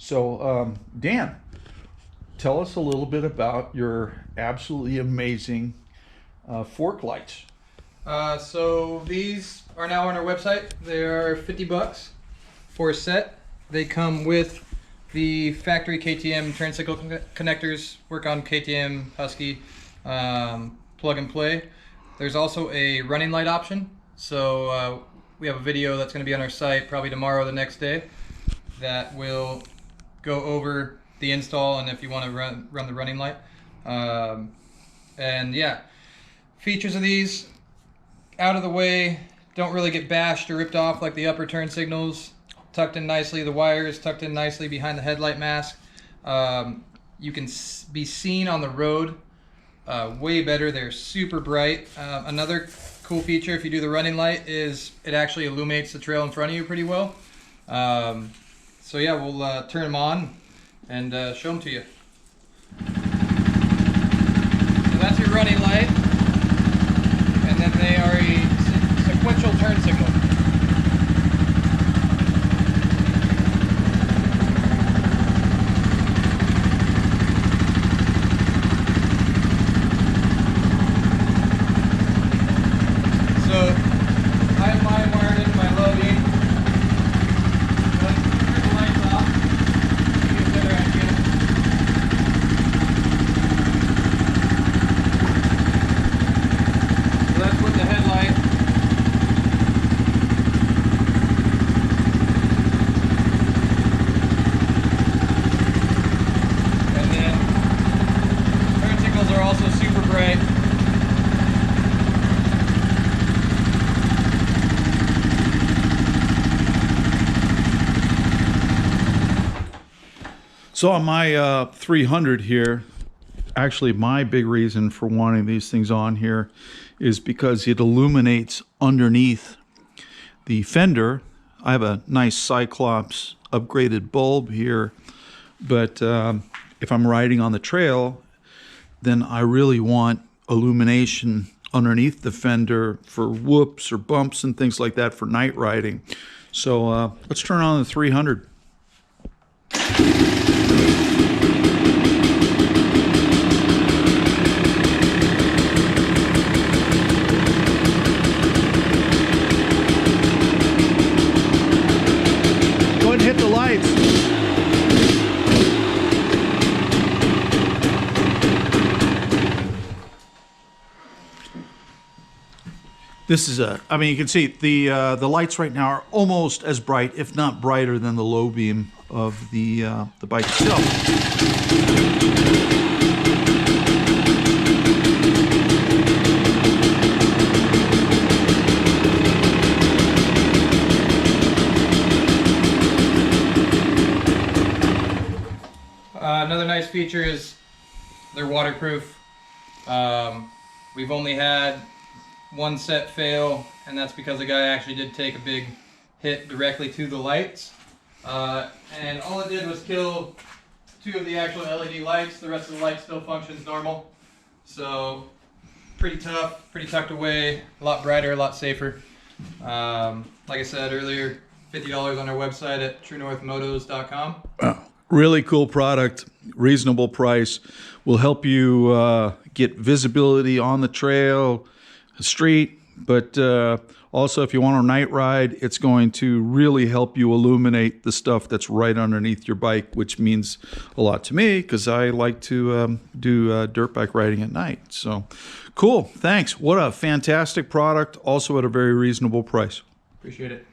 So, Dan, tell us a little bit about your absolutely amazing fork lights. So these are now on our website. They are $50 for a set. They come with the factory KTM turn signal connectors, work on KTM Husky, plug and play. There's also a running light option. So we have a video that's going to be on our site probably tomorrow or the next day that will go over the install and if you want to run the running light. And yeah, features of these, out of the way, don't really get bashed or ripped off like the upper turn signals. Tucked in nicely, the wires tucked in nicely behind the headlight mask. You can be seen on the road way better. They're super bright. Another cool feature if you do the running light is it actually illuminates the trail in front of you pretty well. So yeah, we'll turn them on and show them to you. So that's your running light, and then they are a sequential turn signal. So on my 300 here, actually my big reason for wanting these things on here is because it illuminates underneath the fender. I have a nice Cyclops upgraded bulb here, but if I'm riding on the trail, then I really want illumination underneath the fender for whoops or bumps and things like that for night riding. So let's turn on the 300. Hit the lights. This is I mean, you can see the lights right now are almost as bright, if not brighter, than the low beam of the bike itself. Another nice feature is they're waterproof. We've only had one set fail, and that's because the guy actually did take a big hit directly to the lights. And all it did was kill 2 of the actual LED lights. The rest of the light still functions normal. So pretty tough, pretty tucked away, a lot brighter, a lot safer. Like I said earlier, $50 on our website at truenorthmotos.com. Wow. Really cool product, reasonable price, will help you get visibility on the trail, street, but also if you want a night ride, it's going to really help you illuminate the stuff that's right underneath your bike, which means a lot to me because I like to do dirt bike riding at night. So cool, thanks. What a fantastic product, also at a very reasonable price. Appreciate it.